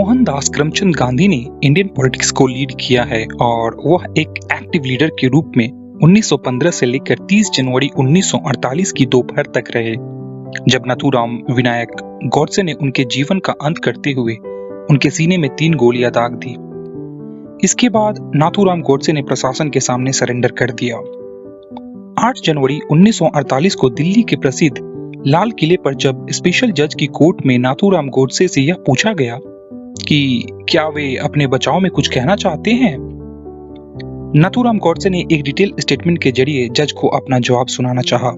मोहनदास करमचंद गांधी ने Indian politics को lead किया है और वह एक एक्टिव लीडर के रूप में 1915 से लेकर 30 जनवरी 1948 की दोपहर तक रहे, जब नाथूराम विनायक गॉडसे ने उनके जीवन का अंत करते हुए उनके सीने में 3 गोलियां दाग दी। इसके बाद नाथूराम गॉडसे ने प्रशासन के सामने सरेंडर कर दिया। 8 जनवरी 1948 को दिल्ली के प्रसिद्ध लाल किले पर जब स्पेशल जज की कोर्ट में नाथूराम गॉडसे से यह पूछा गया कि क्या वे अपने बचाव में कुछ कहना चाहते हैं, नाथूराम गॉडसे ने एक डिटेल स्टेटमेंट के जरिए जज को अपना जवाब सुनाना चाहा।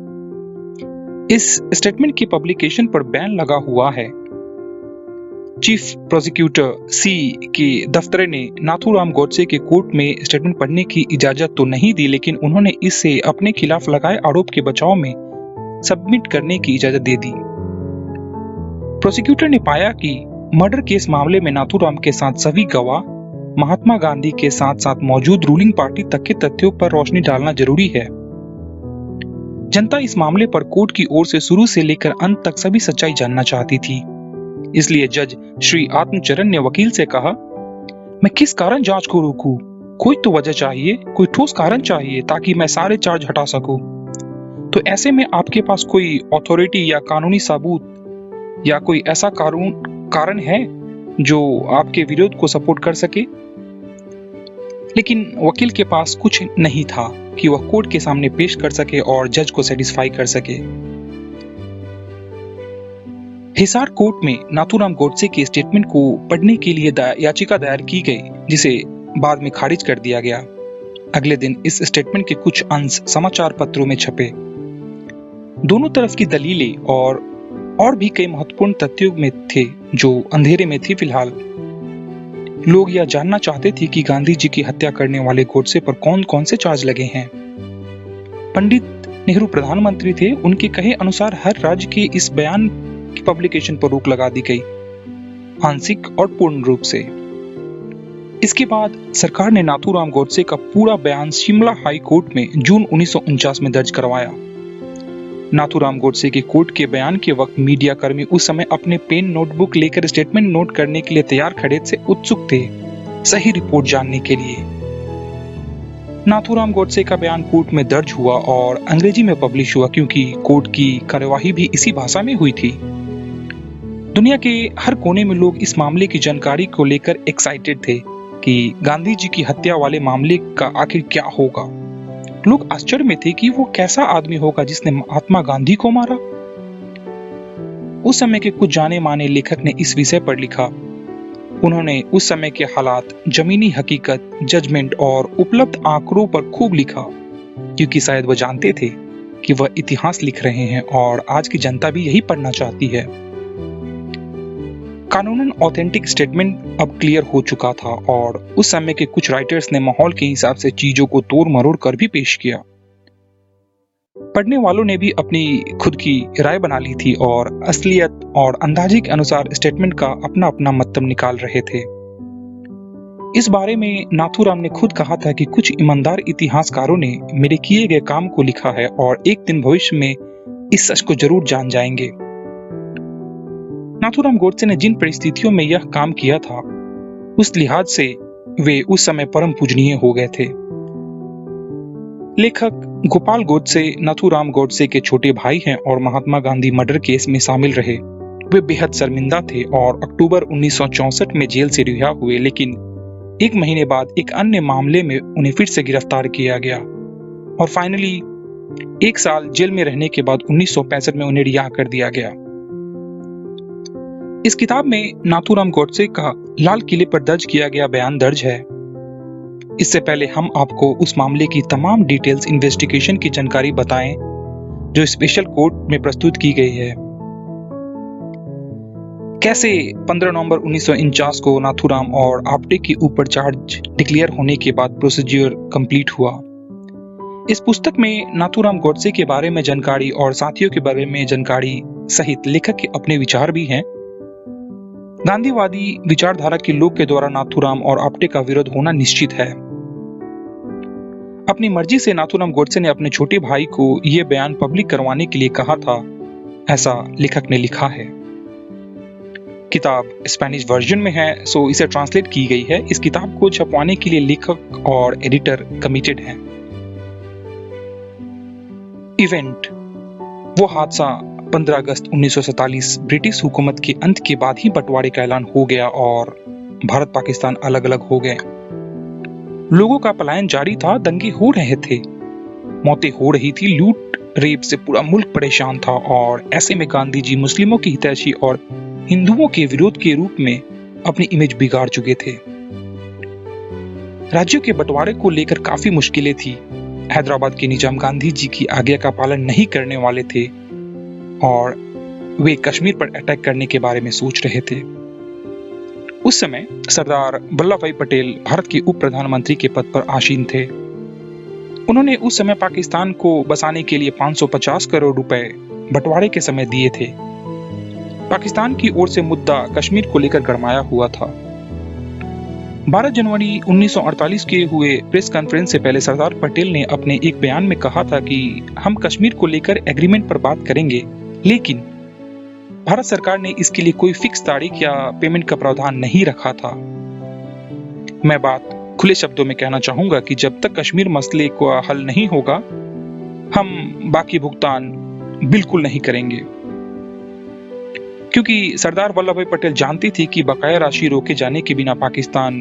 इस स्टेटमेंट की पब्लिकेशन पर बैन लगा हुआ है। चीफ प्रोसिक्यूटर सी के दफ्तर ने नाथूराम गॉडसे के कोर्ट में स्टेटमेंट पढ़ने की इजाजत तो नहीं दी, लेकिन उन्होंने इसे अपने खिलाफ लगाए आरोप के बचाव में सबमिट करने की इजाजत दे दी। प्रोसिक्यूटर ने पाया कि मर्डर केस मामले में नाथूराम के साथ सभी गवाह, महात्मा गांधी के साथ साथ मौजूद रूलिंग पार्टी तक के तथ्यों पर रोशनी डालना जरूरी है। जनता इस मामले पर कोर्ट की ओर से शुरू से लेकर अंत तक सभी सच्चाई जानना चाहती थी। इसलिए जज श्री आत्मचरण ने वकील से कहा, मैं किस कारण जांच को रोकूं? कोई तो वजह चाहिए, कोई ठोस कारण चाहिए ताकि मैं सारे चार्ज हटा सकूं। तो ऐसे में आपके पास कोई अथॉरिटी या कानूनी सबूत या कोई ऐसा कारण है जो आपके विरोध को सपोर्ट कर सके? लेकिन वकील के पास कुछ नहीं था कि वह कोर्ट के सामने पेश कर सके और जज को सेटिस्फाई कर सके। हिसार कोर्ट में नाथूराम गॉडसे के स्टेटमेंट को पढ़ने के लिए याचिका दायर की गई, जिसे बाद में खारिज कर दिया गया। अगले दिन इस स्टेटमेंट के कुछ अंश समाचार पत्रों में छपे। दोनों तरफ की दलीलें और भी कई महत्वपूर्ण तथ्यों में थे जो अंधेरे में थी। फिलहाल लोग यह जानना चाहते थे कि गांधी जी की हत्या करने वाले गॉडसे पर कौन कौन से चार्ज लगे हैं। पंडित नेहरू प्रधानमंत्री थे, उनके कहे अनुसार हर राज्य के इस बयान की पब्लिकेशन पर रोक लगा दी गई, आंशिक और पूर्ण रूप से। इसके बाद सरकार ने नाथूराम गॉडसे का पूरा बयान शिमला हाई कोर्ट में जून 1949 में दर्ज करवाया। नाथूराम गॉडसे के कोर्ट के बयान के वक्त मीडिया कर्मी उस समय अपने पेन नोटबुक लेकर स्टेटमेंट नोट करने के लिए तैयार खड़े से उत्सुक थे, सही रिपोर्ट जानने के लिए। नाथूराम गॉडसे का बयान कोर्ट में दर्ज हुआ और अंग्रेजी में पब्लिश हुआ, क्योंकि कोर्ट की कार्यवाही भी इसी भाषा में हुई थी। दुनिया के हर कोने में लोग इस मामले की जानकारी को लेकर एक्साइटेड थे कि गांधी जी की हत्या वाले मामले का आखिर क्या होगा। लोग आश्चर्य में थे कि वो कैसा आदमी होगा जिसने महात्मा गांधी को मारा। उस समय के कुछ जाने माने लेखक ने इस विषय पर लिखा। उन्होंने उस समय के हालात, जमीनी हकीकत, जजमेंट और उपलब्ध आंकड़ों पर खूब लिखा, क्योंकि शायद वह जानते थे कि वह इतिहास लिख रहे हैं और आज की जनता भी यही पढ़ना चाहती है। कानूनन ऑथेंटिक स्टेटमेंट अब क्लियर हो चुका था और उस समय के कुछ राइटर्स ने माहौल के हिसाब से चीजों को तोड़ मरोड़ कर भी पेश किया। पढ़ने वालों ने भी अपनी खुद की राय बना ली थी और असलियत और अंदाजे के अनुसार स्टेटमेंट का अपना अपना मतलब निकाल रहे थे। इस बारे में नाथूराम ने खुद कहा था कि कुछ ईमानदार इतिहासकारों ने मेरे किए गए काम को लिखा है और एक दिन भविष्य में इस सच को जरूर जान जाएंगे। नाथूराम गॉडसे ने जिन परिस्थितियों में यह काम किया था, उस लिहाज से वे उस समय परम पूजनीय हो गए थे। लेखक गोपाल गॉडसे नाथूराम गॉडसे के छोटे भाई हैं और महात्मा गांधी मर्डर केस में शामिल रहे। वे बेहद शर्मिंदा थे और अक्टूबर 1964 में जेल से रिहा हुए, लेकिन 1 महीने बाद एक अन्य मामले में उन्हें फिर से गिरफ्तार किया गया और फाइनली 1 साल जेल में रहने के बाद 1965 में उन्हें रिहा कर दिया गया। इस किताब में नाथूराम गॉडसे का लाल किले पर दर्ज किया गया बयान दर्ज है। इससे पहले हम आपको उस मामले की तमाम डिटेल्स इन्वेस्टिगेशन की जानकारी बताएं जो स्पेशल कोर्ट में प्रस्तुत की गई है। कैसे 15 नवंबर 1949 को नाथूराम और आप्टे के ऊपर चार्ज डिक्लेयर होने के बाद प्रोसीजर कंप्लीट हुआ। इस पुस्तक में नाथूराम गॉडसे के बारे में जानकारी और साथियों के बारे में जानकारी सहित लेखक के अपने विचार भी हैं। गांधीवादी विचारधारा के लोग के द्वारा नाथूराम और आप्टे का विरोध होना निश्चित है। अपनी मर्जी से नाथूराम गॉडसे ने अपने छोटे भाई को यह बयान पब्लिक करवाने के लिए कहा था, ऐसा लेखक ने लिखा है। किताब स्पेनिश वर्जन में है, सो इसे ट्रांसलेट की गई है। इस किताब को छपवाने के लिए लेखक और एडिटर कमिटेड हैं। इवेंट: वो हादसा 15 अगस्त 1947 ब्रिटिश हुकूमत के अंत के बाद ही बंटवारे का ऐलान हो गया और भारत पाकिस्तान अलग अलग हो गए। लोगों का पलायन जारी था, दंगे हो रहे थे, मौतें हो रही थी, लूट रेप से पूरा मुल्क परेशान था और ऐसे में गांधी जी मुस्लिमों की हितैषी और हिंदुओं के विरोध के रूप में अपनी इमेज बिगाड़ चुके थे। राज्यों के बंटवारे को लेकर काफी मुश्किलें थी। हैदराबाद के निजाम गांधी जी की आज्ञा का पालन नहीं करने वाले थे और वे कश्मीर पर अटैक करने के बारे में सोच रहे थे। उस समय सरदार वल्लभ भाई पटेल भारत के उप प्रधानमंत्री के पद पर आसीन थे। उन्होंने उस समय पाकिस्तान को बसाने के लिए 550 करोड़ रुपए बंटवारे के समय दिए थे। पाकिस्तान की ओर से मुद्दा कश्मीर को लेकर गरमाया हुआ था। 12 जनवरी 1948 के हुए प्रेस कॉन्फ्रेंस से पहले सरदार पटेल ने अपने एक बयान में कहा था कि हम कश्मीर को लेकर एग्रीमेंट पर बात करेंगे, लेकिन भारत सरकार ने इसके लिए कोई फिक्स तारीख या पेमेंट का प्रावधान नहीं रखा था। मैं बात खुले शब्दों में कहना चाहूंगा कि जब तक कश्मीर मसले का हल नहीं होगा, हम बाकी भुगतान बिल्कुल नहीं करेंगे, क्योंकि सरदार वल्लभ भाई पटेल जानती थी कि बकाया राशि रोके जाने के बिना पाकिस्तान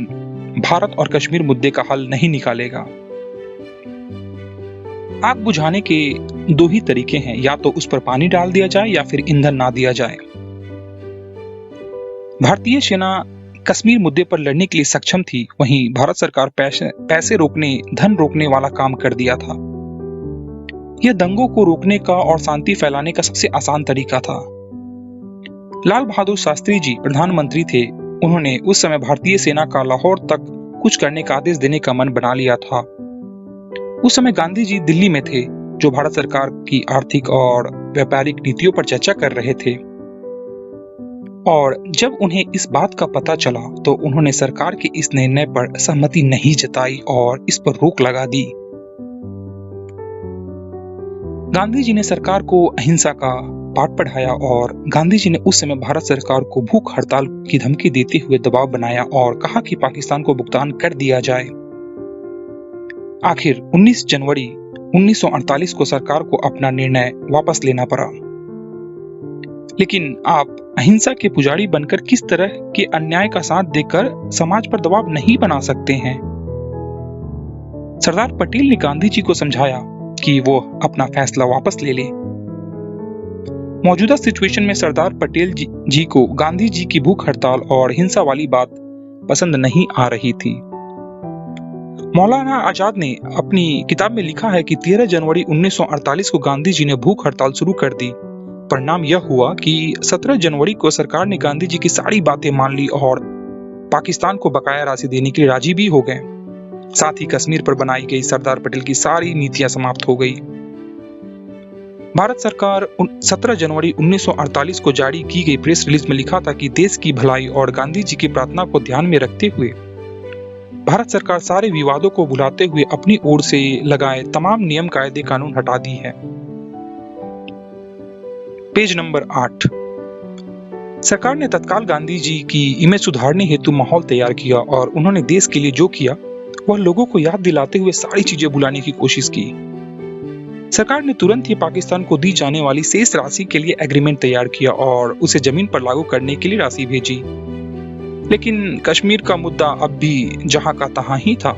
भारत और कश्मीर मुद्दे का हल नहीं निकालेगा। आग बुझाने के दो ही तरीके हैं, या तो उस पर पानी डाल दिया जाए या फिर ईंधन ना दिया जाए। भारतीय सेना कश्मीर मुद्दे पर लड़ने के लिए सक्षम थी, वहीं भारत सरकार पैसे रोकने, धन रोकने वाला काम कर दिया था। यह दंगों को रोकने का और शांति फैलाने का सबसे आसान तरीका था। लाल बहादुर शास्त्री जी प्रधानमंत्री थे। उन्होंने उस समय भारतीय सेना का लाहौर तक कुछ करने का आदेश देने का मन बना लिया था। उस समय गांधी जी दिल्ली में थे, जो भारत सरकार की आर्थिक और व्यापारिक नीतियों पर चर्चा कर रहे थे। और जब उन्हें इस बात का पता चला तो उन्होंने सरकार के इस निर्णय पर सहमति नहीं जताई और इस पर रोक लगा दी। गांधी जी ने सरकार को अहिंसा का पाठ पढ़ाया और गांधी जी ने उस समय भारत सरकार को भूख हड़ताल की धमकी देते हुए दबाव बनाया और कहा कि पाकिस्तान को भुगतान कर दिया जाए। आखिर 19 जनवरी 1948 को सरकार को अपना निर्णय वापस लेना पड़ा। लेकिन आप अहिंसा के पुजारी बनकर किस तरह के अन्याय का साथ देकर समाज पर दबाव नहीं बना सकते हैं। सरदार पटेल ने गांधी जी को समझाया कि वो अपना फैसला वापस ले ले। मौजूदा सिचुएशन में सरदार पटेल जी को गांधी जी की भूख हड़ताल और हिंसा वाली बात पसंद नहीं आ रही थी। मौलाना आजाद ने अपनी किताब में लिखा है कि 13 जनवरी 1948 को गांधी जी ने भूख हड़ताल शुरू कर दी। परिणाम यह हुआ कि 17 जनवरी को सरकार ने गांधी जी की सारी बातें मान ली और पाकिस्तान को बकाया राशि देने के लिए राजी भी हो गए। साथ ही कश्मीर पर बनाई गई सरदार पटेल की सारी नीतियां समाप्त हो गई। भारत सरकार 17 जनवरी 1948 को जारी की गई प्रेस रिलीज में लिखा था कि देश की भलाई और गांधी जी की प्रार्थना को ध्यान में रखते हुए भारत सरकार सारे विवादों को भुलाते हुए अपनी ओर से लगाए तमाम नियम कायदे कानून हटा दी है। Page number 8। सरकार ने तत्काल गांधी जी की इमेज सुधारने हेतु माहौल तैयार किया और उन्होंने देश के लिए जो किया वह लोगों को याद दिलाते हुए सारी चीजें भुलाने की कोशिश की। सरकार ने तुरंत ही पाकिस्तान को दी जाने वाली शेष राशि के लिए एग्रीमेंट तैयार किया और उसे जमीन पर लागू करने के लिए राशि भेजी। लेकिन कश्मीर का मुद्दा अब भी जहां का तहां ही था।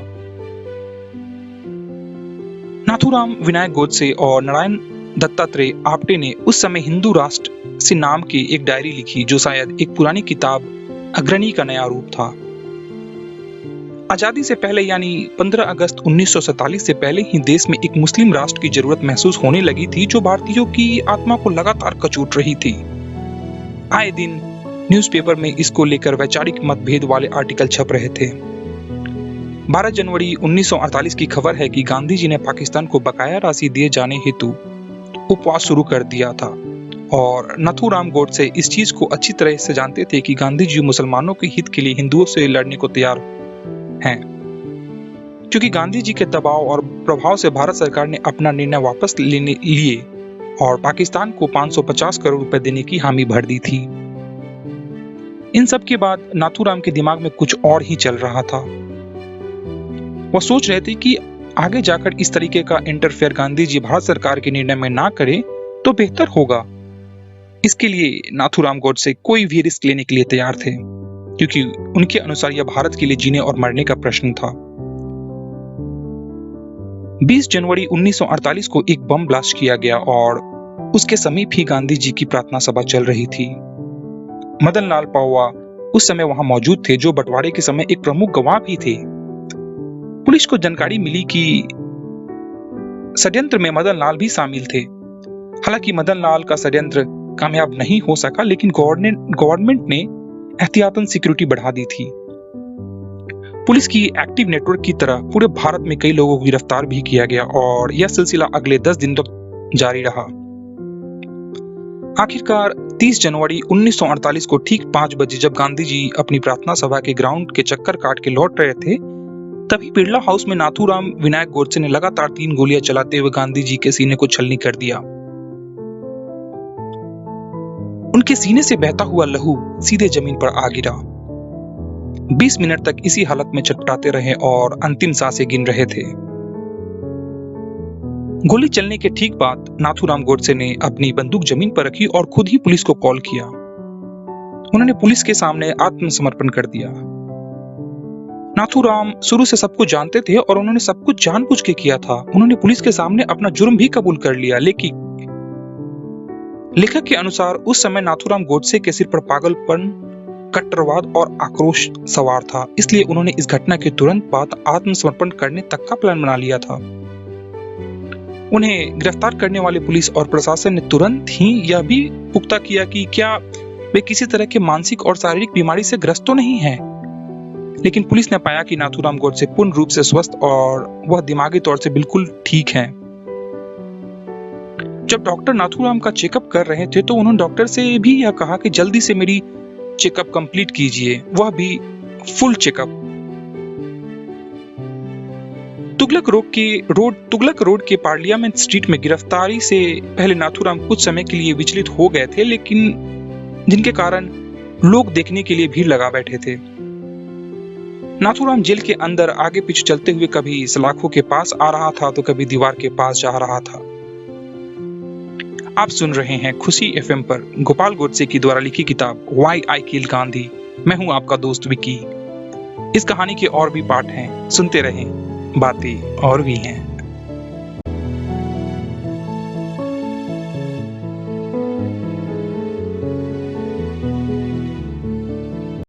नाथूराम विनायक गोडसे और नारायण दत्तात्रेय आप्टे ने उस समय हिंदू राष्ट्र से नाम की एक डायरी लिखी, जो शायद एक पुरानी किताब अग्रणी का नया रूप था। आजादी से पहले यानी 15 अगस्त 1947 से पहले ही देश में एक मुस्लिम राष्ट्र की जरूरत महसूस होने लगी थी, जो भारतीयों की आत्मा को लगातार कचोट रही थी। आए दिन न्यूज़पेपर में इसको लेकर वैचारिक मतभेद वाले आर्टिकल छप रहे थे। 12 जनवरी 1948 की खबर है कि गांधी जी ने पाकिस्तान को बकाया राशि दिए जाने हेतु उपवास शुरू कर दिया था और नाथूराम गोडसे इस चीज को अच्छी तरह से जानते थे कि गांधी जी मुसलमानों के हित के लिए हिंदुओं से लड़ने को तैयार हैं। क्योंकि गांधी जी के दबाव और प्रभाव से भारत सरकार ने अपना निर्णय वापस लेने लिए और पाकिस्तान को 550 करोड़ रुपए देने की हामी भर दी थी। इन सब के बाद नाथूराम के दिमाग में कुछ और ही चल रहा था। वह सोच रहे थे कि आगे जाकर इस तरीके का इंटरफेयर गांधी जी भारत सरकार के निर्णय में ना करें तो बेहतर होगा। इसके लिए नाथूराम गोडसे कोई भी रिस्क लेने के लिए तैयार थे, क्योंकि उनके अनुसार यह भारत के लिए जीने और मरने का प्रश्न था। 20 जनवरी 1948 को एक बम ब्लास्ट किया गया और उसके समीप ही गांधी जी की प्रार्थना सभा चल रही थी। मदन लाल पौवा उस समय वहां मौजूद थे, जो बंटवारे के समय एक प्रमुख गवाह भी थे। पुलिस को जानकारी मिली कि षड्यंत्र में मदन लाल भी शामिल थे। हालांकि मदन लाल का षड्यंत्र कामयाब नहीं हो सका, लेकिन गवर्नमेंट ने एहतियातन सिक्योरिटी बढ़ा दी थी। पुलिस की एक्टिव नेटवर्क की तरह पूरे भारत में कई लोगों को गिरफ्तार भी किया गया और यह सिलसिला अगले 10 दिन तक जारी रहा। आखिरकार 30 जनवरी 1948 को ठीक 5 बजे जब गांधी जी अपनी प्रार्थना सभा के ग्राउंड के चक्कर काट के लौट रहे थे, तभी बिरला हाउस में नाथूराम विनायक गोडसे ने लगातार 3 गोलियां चलाते हुए गांधी जी के सीने को छलनी कर दिया। उनके सीने से बहता हुआ लहू सीधे जमीन पर आ गिरा। 20 मिनट तक इसी हालत में छटपटाते रहे और अंतिम सांसें गिन रहे थे। गोली चलने के ठीक बाद नाथूराम गोडसे ने अपनी बंदूक जमीन पर रखी और खुद ही पुलिस को कॉल किया। उन्होंने पुलिस के सामने आत्मसमर्पण कर दिया। नाथूराम शुरू से सब कुछ जानते थे और उन्होंने सब कुछ जानबूझ के किया था। उन्होंने पुलिस के सामने अपना जुर्म भी कबूल कर लिया, लेकिन लेखक के अनुसार उस समय नाथूराम गोडसे के सिर पर पागलपन, कट्टरवाद और आक्रोश सवार था, इसलिए उन्होंने इस घटना के तुरंत बाद आत्मसमर्पण करने तक का प्लान बना लिया था। उन्हें गिरफ्तार करने वाले पुलिस और प्रशासन ने तुरंत ही यह भी पुख्ता किया कि क्या वे किसी तरह के मानसिक और शारीरिक बीमारी से ग्रस्त तो नहीं हैं। लेकिन पुलिस ने पाया कि नाथूराम गोडसे पूर्ण रूप से स्वस्थ और वह दिमागी तौर से बिल्कुल ठीक हैं। जब डॉक्टर नाथूराम का चेकअप कर रहे थे तो उन्होंने डॉक्टर से भी यह कहा कि जल्दी से मेरी चेकअप कंप्लीट कीजिए, वह भी फुल चेकअप। तुगलक रोड के पार्लियामेंट स्ट्रीट में गिरफ्तारी से पहले नाथूराम कुछ समय के लिए विचलित हो गए थे, लेकिन जिनके कारण लोग देखने के लिए भीड़ लगा बैठे थे। नाथूराम जेल के अंदर आगे पीछे चलते हुए कभी सलाखों के पास आ रहा था तो कभी दीवार के पास जा रहा था। आप सुन रहे हैं खुशी एफएम पर गोपाल गोडसे की द्वारा लिखी किताब व्हाई आई किल्ड गांधी। मैं हूं आपका दोस्त विकी। इस कहानी के और भी पार्ट हैं, सुनते रहें, बातें और भी हैं।